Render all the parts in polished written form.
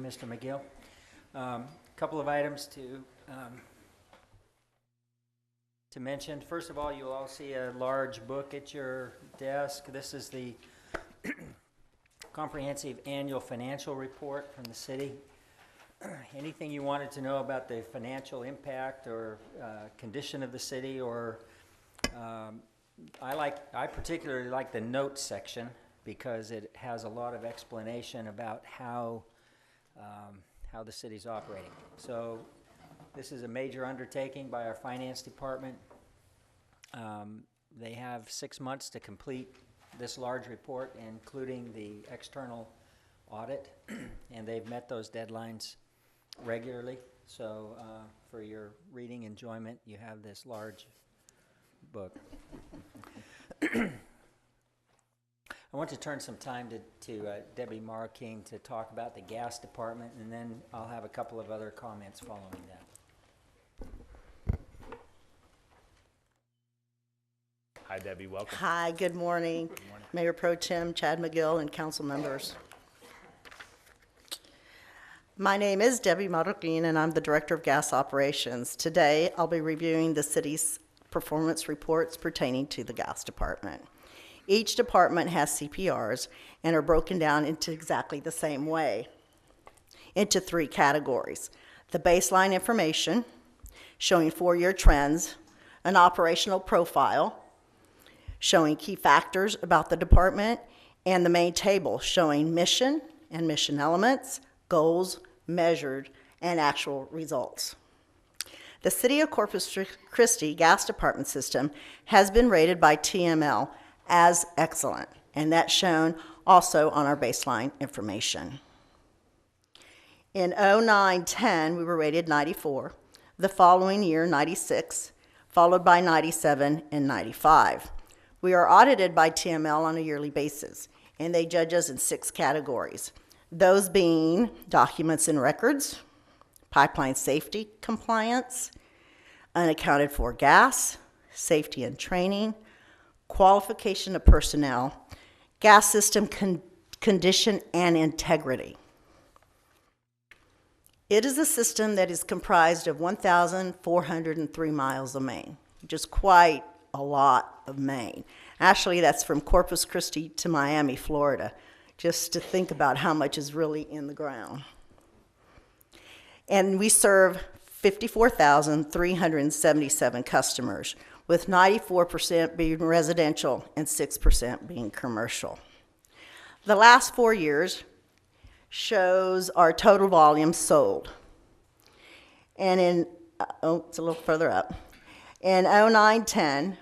Mr. McGill. Couple of items to mention. First of all, you'll all see a large book at your desk. This is the comprehensive annual financial report from the city. Anything you wanted to know about the financial impact or condition of the city, or I particularly like the notes section because it has a lot of explanation about how the city's operating. So this is a major undertaking by our finance department. They have 6 months to complete this large report, including the external audit, and they've met those deadlines regularly. So for your reading enjoyment, you have this large book. I want to turn some time to Debbie Marking to talk about the gas department, and then I'll have a couple of other comments following that. Hi, Debbie. Welcome. Hi, good morning. Good morning. Mayor Pro Tem Chad McGill and council members. My name is Debbie Marroquin, and I'm the Director of Gas Operations. Today, I'll be reviewing the city's performance reports pertaining to the gas department. Each department has CPRs and are broken down into exactly the same way, into 3 categories. The baseline information, showing 4-year trends, an operational profile, showing key factors about the department, and the main table showing mission and mission elements, goals, measured, and actual results. The City of Corpus Christi Gas Department system has been rated by TML as excellent, and that's shown also on our baseline information. In 09-10, we were rated 94. The following year, 96, followed by 97 and 95. We are audited by TML on a yearly basis, and they judge us in 6 categories. Those being documents and records, pipeline safety compliance, unaccounted for gas, safety and training, qualification of personnel, gas system condition and integrity. It is a system that is comprised of 1,403 miles of main, which is quite a lot of main. Actually, that's from Corpus Christi to Miami, Florida, just to think about how much is really in the ground. And we serve 54,377 customers, with 94% being residential and 6% being commercial. The last 4 years shows our total volume sold. And in, it's a little further up. In 09-10,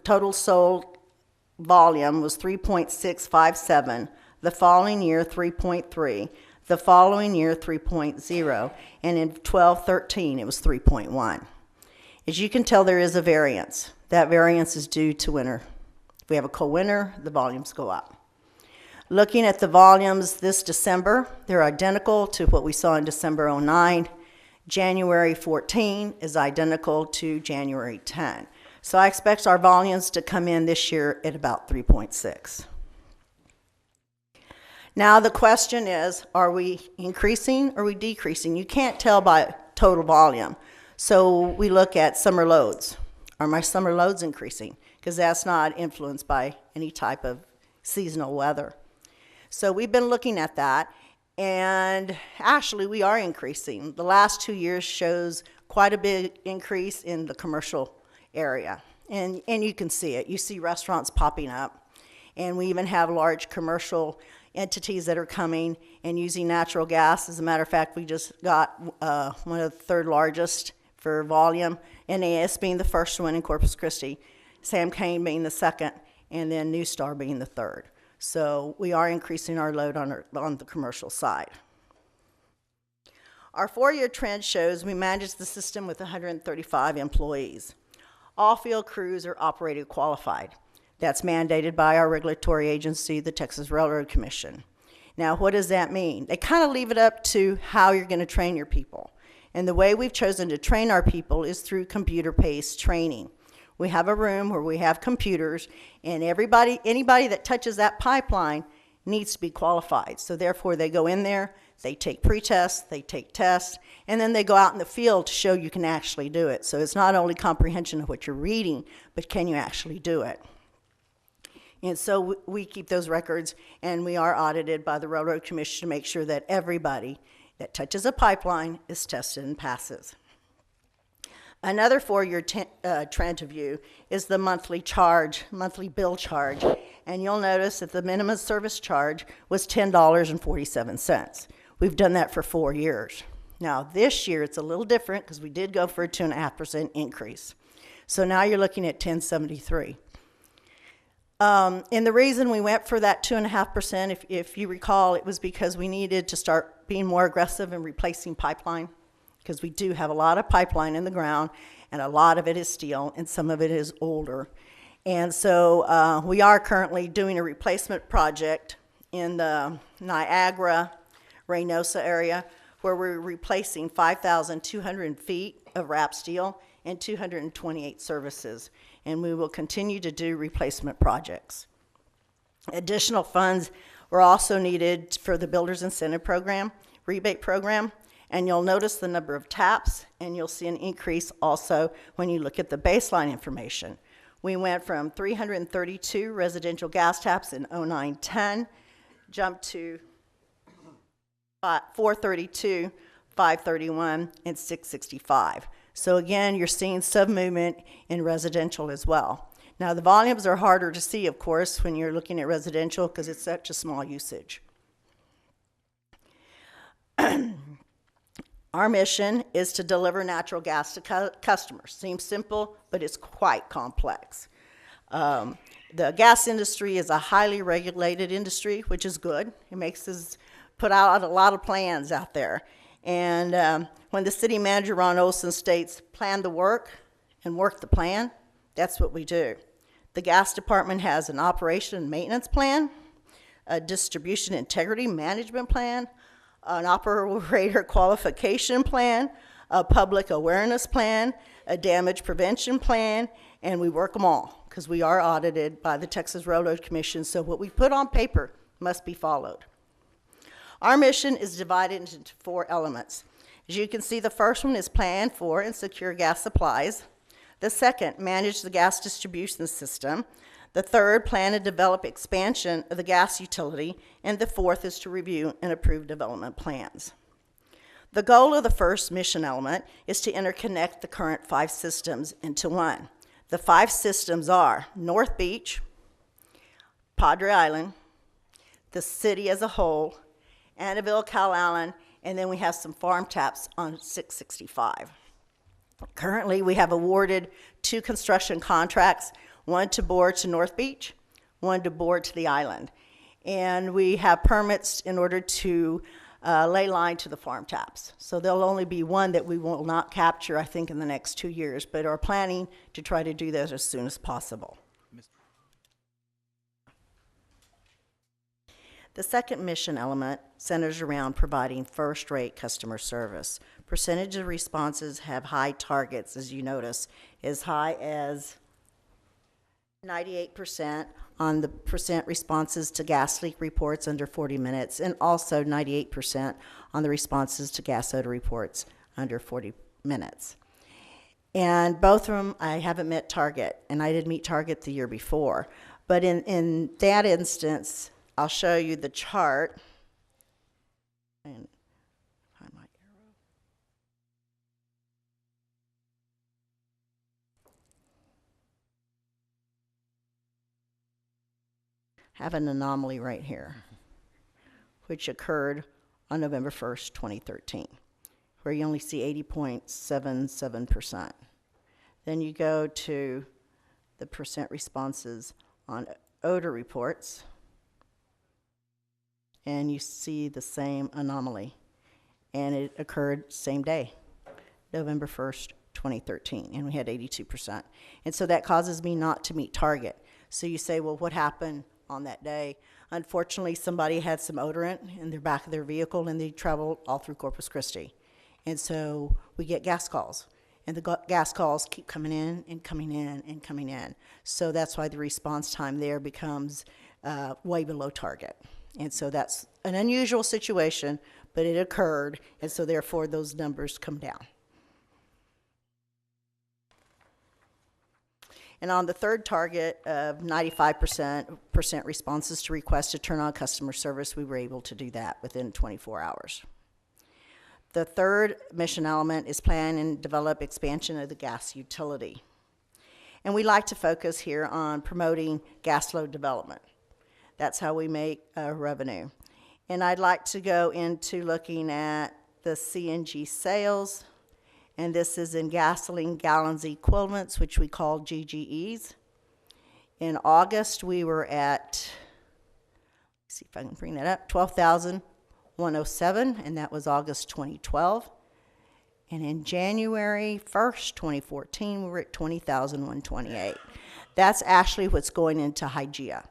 total sold volume was 3.657. The following year, 3.3. The following year, 3.0. And in 12-13, it was 3.1. As you can tell, there is a variance. That variance is due to winter. If we have a cold winter, the volumes go up. Looking at the volumes this December, they're identical to what we saw in December 09. January 14 is identical to January 10. So I expect our volumes to come in this year at about 3.6. Now the question is, are we increasing or are we decreasing? You can't tell by total volume. So we look at summer loads. Are my summer loads increasing? Because that's not influenced by any type of seasonal weather. So we've been looking at that, and actually we are increasing. The last 2 years shows quite a big increase in the commercial area. And you can see it. You see restaurants popping up, and we even have large commercial entities that are coming and using natural gas. As a matter of fact, we just got one of the 3rd largest for volume, NAS being the first one in Corpus Christi, Sam Kane being the 2nd, and then New Star being the 3rd. So we are increasing our load on the commercial side. Our 4-year trend shows we manage the system with 135 employees. All field crews are operator qualified. That's mandated by our regulatory agency, the Texas Railroad Commission. Now, what does that mean? They kind of leave it up to how you're going to train your people. And the way we've chosen to train our people is through computer-based training. We have a room where we have computers, and anybody that touches that pipeline needs to be qualified. So therefore, they go in there, They take pre-tests, they take tests, and then they go out in the field to show you can actually do it. So it's not only comprehension of what you're reading, but can you actually do it? And so we keep those records, and we are audited by the Railroad Commission to make sure that everybody that touches a pipeline is tested and passes. Another 4-year trend to view is the monthly bill charge. And you'll notice that the minimum service charge was $10.47. We've done that for 4 years. Now, this year it's a little different because we did go for a 2.5% increase. So now you're looking at $10.73. And the reason we went for that 2.5%, if you recall, it was because we needed to start being more aggressive in replacing pipeline, because we do have a lot of pipeline in the ground, and a lot of it is steel, and some of it is older. And so we are currently doing a replacement project in the Niagara, Reynosa area, where we're replacing 5,200 feet of wrap steel and 228 services. And we will continue to do replacement projects. Additional funds were also needed for the Builders Incentive Program, rebate program, and you'll notice the number of taps, and you'll see an increase also when you look at the baseline information. We went from 332 residential gas taps in 09-10, jumped to 432, 531, and 665. So again, you're seeing some movement in residential as well. Now, the volumes are harder to see, of course, when you're looking at residential because it's such a small usage. Our mission is to deliver natural gas to customers. Seems simple, but it's quite complex. The gas industry is a highly regulated industry, which is good. It makes us put out a lot of plans out there. And when the city manager, Ron Olson, states, plan the work and work the plan, that's what we do. The gas department has an operation and maintenance plan, a distribution integrity management plan, an operator qualification plan, a public awareness plan, a damage prevention plan, and we work them all because we are audited by the Texas Railroad Commission, so what we put on paper must be followed. Our mission is divided into 4 elements. As you can see, the first one is plan for and secure gas supplies. The second, manage the gas distribution system. The third, plan and develop expansion of the gas utility. And the fourth is to review and approve development plans. The goal of the first mission element is to interconnect the current 5 systems into one. The 5 systems are North Beach, Padre Island, the city as a whole, Annabelle, Calallen, and then we have some farm taps on 665. Currently, we have awarded 2 construction contracts, one to bore to North Beach, one to bore to the island. And we have permits in order to lay line to the farm taps. So there'll only be one that we will not capture, I think, in the next 2 years, but are planning to try to do that as soon as possible. The second mission element centers around providing first-rate customer service. Percentage of responses have high targets, as you notice, as high as 98% on the percent responses to gas leak reports under 40 minutes, and also 98% on the responses to gas odor reports under 40 minutes. And both of them, I haven't met target, and I did meet target the year before. But in that instance, I'll show you the chart. And find my arrow. Have an anomaly right here, which occurred on November 1st, 2013, where you only see 80.77%. Then you go to the percent responses on odor reports, and you see the same anomaly. And it occurred same day, November 1st, 2013, and we had 82%. And so that causes me not to meet target. So you say, well, what happened on that day? Unfortunately, somebody had some odorant in their back of their vehicle, and they traveled all through Corpus Christi. And so we get gas calls, and the gas calls keep coming in and coming in and coming in. So that's why the response time there becomes way below target. And so that's an unusual situation, but it occurred, and so therefore those numbers come down. And on the third target of 95% responses to requests to turn on customer service, we were able to do that within 24 hours. The third mission element is plan and develop expansion of the gas utility. And we like to focus here on promoting gas load development. That's how we make revenue. And I'd like to go into looking at the CNG sales, and this is in gasoline gallons equivalents, which we call GGEs. In August, we were at, let's see if I can bring that up, 12,107, and that was August 2012. And in January 1st, 2014, we were at 20,128. That's actually what's going into Hygiea.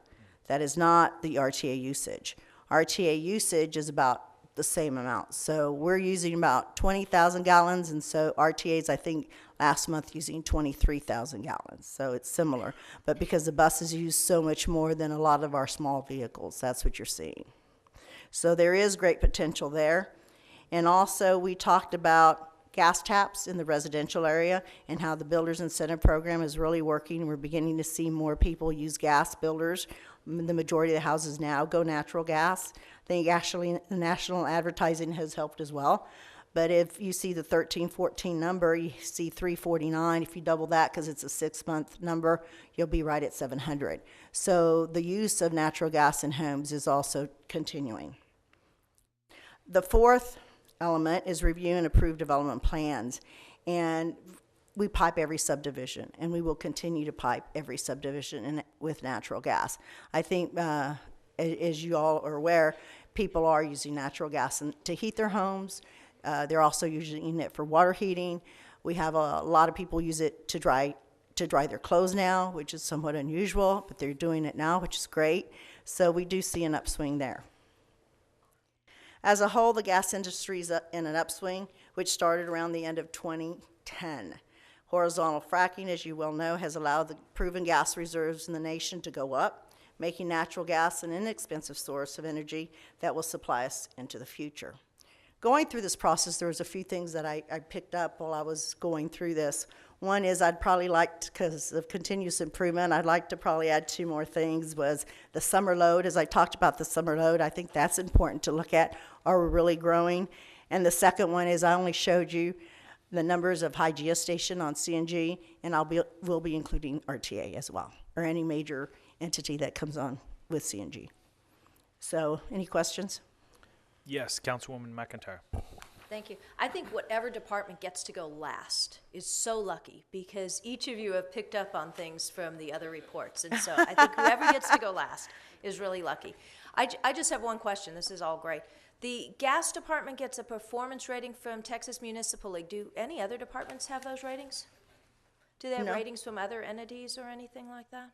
That is not the RTA usage. RTA usage is about the same amount. So we're using about 20,000 gallons, and so RTA's, I think, last month using 23,000 gallons. So it's similar. But because the buses use so much more than a lot of our small vehicles, that's what you're seeing. So there is great potential there. And also we talked about gas taps in the residential area and how the Builders Incentive Program is really working. We're beginning to see more people use gas builders. The majority of the houses now go natural gas. I think actually the national advertising has helped as well. But if you see the 1314 number, you see 349. If you double that, because it's a 6-month number, you'll be right at 700. So the use of natural gas in homes is also continuing. The fourth element is review and approve development plans. And we pipe every subdivision, and we will continue to pipe every subdivision with natural gas. I think, as you all are aware, people are using natural gas to heat their homes. They're also using it for water heating. We have a lot of people use it to dry their clothes now, which is somewhat unusual, but they're doing it now, which is great. So we do see an upswing there. As a whole, the gas industry is in an upswing, which started around the end of 2010. Horizontal fracking, as you well know, has allowed the proven gas reserves in the nation to go up, making natural gas an inexpensive source of energy that will supply us into the future. Going through this process, there was a few things that I picked up while I was going through this. One is I'd probably like to, because of continuous improvement, I'd like to probably add 2 more things, was the summer load. As I talked about the summer load, I think that's important to look at. Are we really growing? And the second one is I only showed you the numbers of Hygiea station on CNG, and we'll be including RTA as well, or any major entity that comes on with CNG. So, any questions? Yes, Councilwoman McIntyre. Thank you. I think whatever department gets to go last is so lucky, because each of you have picked up on things from the other reports. And so I think whoever gets to go last is really lucky. I just have one question. This is all great. The gas department gets a performance rating from Texas Municipal League. Do any other departments have those ratings? Do they have No. ratings from other entities or anything like that?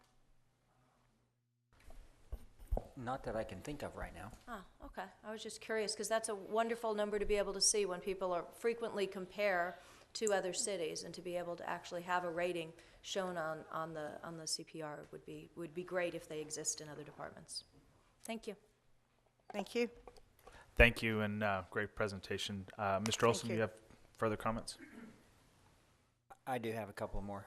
Not that I can think of right now. Oh, okay. I was just curious, because that's a wonderful number to be able to see when people are frequently compare to other cities, and to be able to actually have a rating shown on the CPR would be great if they exist in other departments. Thank you. Thank you. Thank you, and great presentation. Mr. Olson, you. you have further comments? I do have a couple more.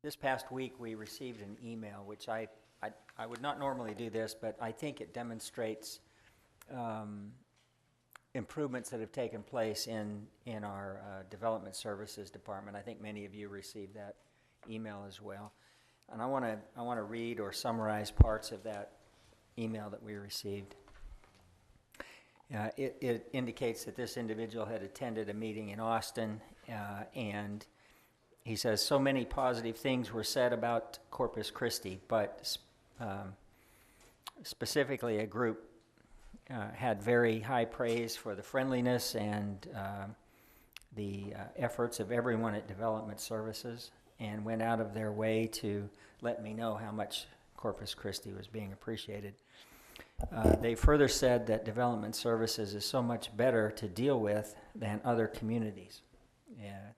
This past week, we received an email, which I would not normally do this, but I think it demonstrates improvements that have taken place in our development services department. I think many of you received that email as well, and I want to read or summarize parts of that email that we received. It indicates that this individual had attended a meeting in Austin, and he says, so many positive things were said about Corpus Christi, but specifically a group had very high praise for the friendliness and the efforts of everyone at Development Services, and went out of their way to let me know how much Corpus Christi was being appreciated. They further said that Development Services is so much better to deal with than other communities.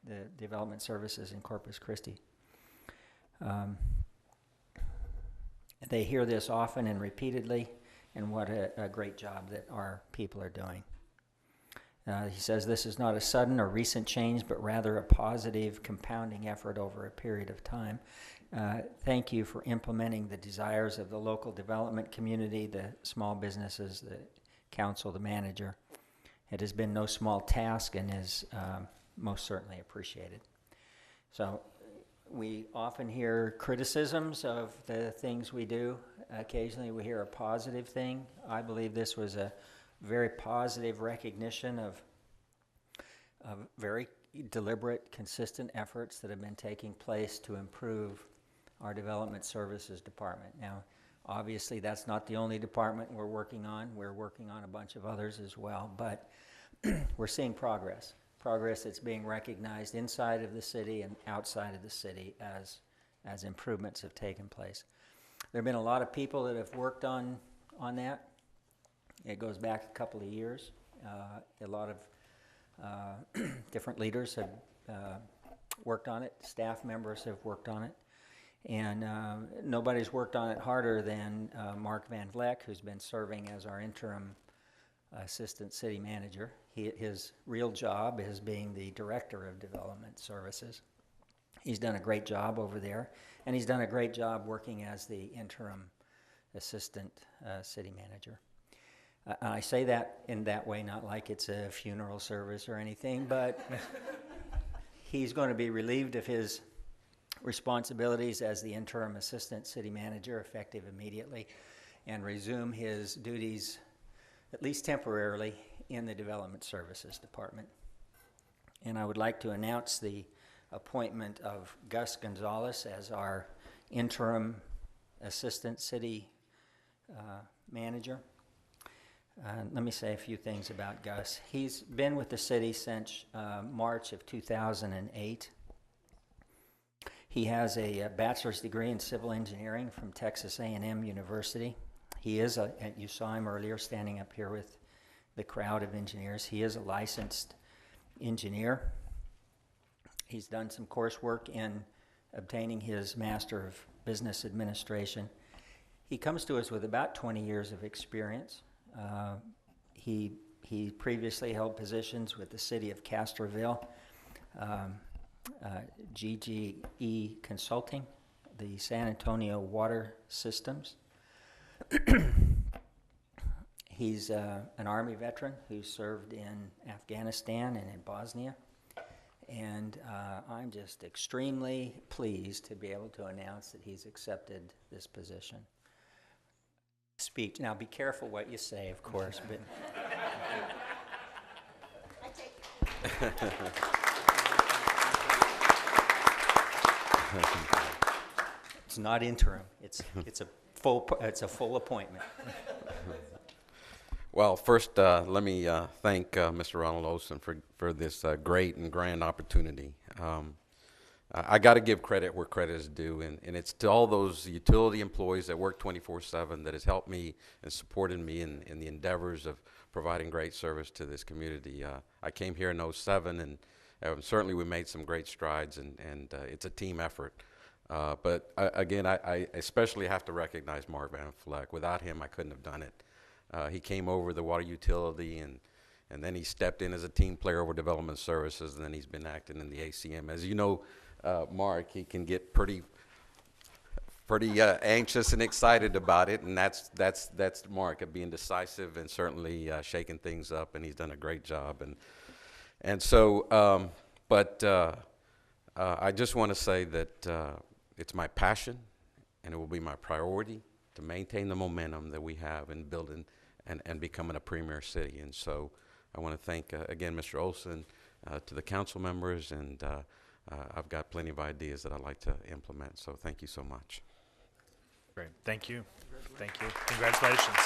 The Development Services in Corpus Christi. They hear this often and repeatedly, and what a great job that our people are doing. He says this is not a sudden or recent change, but rather a positive compounding effort over a period of time. Thank you for implementing the desires of the local development community, the small businesses, the council, the manager. It has been no small task and is most certainly appreciated. So we often hear criticisms of the things we do. Occasionally we hear a positive thing. I believe this was a very positive recognition of very deliberate, consistent efforts that have been taking place to improve our development services department. Now, obviously, that's not the only department we're working on. We're working on a bunch of others as well, but we're seeing progress that's being recognized inside of the city and outside of the city as improvements have taken place. There have been a lot of people that have worked on that. It goes back a couple of years. A lot of different leaders have worked on it. Staff members have worked on it. And nobody's worked on it harder than Mark Van Vleck, who's been serving as our interim assistant city manager. His real job is being the director of development services. He's done a great job over there, and he's done a great job working as the interim assistant city manager. I say that in that way, not like it's a funeral service or anything, but he's going to be relieved of his responsibilities as the interim assistant city manager effective immediately and resume his duties, at least temporarily, in the development services department. And I would like to announce the appointment of Gus Gonzalez as our interim assistant city manager. Let me say a few things about Gus. He's been with the city since March of 2008. He has a bachelor's degree in civil engineering from Texas A&M University. He is, you saw him earlier standing up here with the crowd of engineers. He is a licensed engineer. He's done some coursework in obtaining his Master of Business Administration. He comes to us with about 20 years of experience. He previously held positions with the city of Castroville, GGE Consulting, the San Antonio Water Systems. He's an Army veteran who served in Afghanistan and in Bosnia. And I'm just extremely pleased to be able to announce that he's accepted this position. Speech. Now, be careful what you say, of course, but... It's not interim. It's a full appointment. Well, first, let me thank Mr. Ronald Olson for this great and grand opportunity. I got to give credit where credit is due, and it's to all those utility employees that work 24/7 that has helped me and supported me in the endeavors of providing great service to this community. I came here in 2007, and certainly we made some great strides, and it's a team effort. But again, I especially have to recognize Mark Van Vleck. Without him, I couldn't have done it. He came over the water utility, and then he stepped in as a team player over development services, and then he's been acting in the ACM. As you know, Mark, he can get pretty anxious and excited about it, and that's Mark, being decisive and certainly shaking things up, and he's done a great job. And so, I just want to say that it's my passion, and it will be my priority to maintain the momentum that we have in building and becoming a premier city. And so I want to thank, again, Mr. Olson, to the council members, and I've got plenty of ideas that I'd like to implement. So thank you so much. Great. Thank you. Thank you. Congratulations.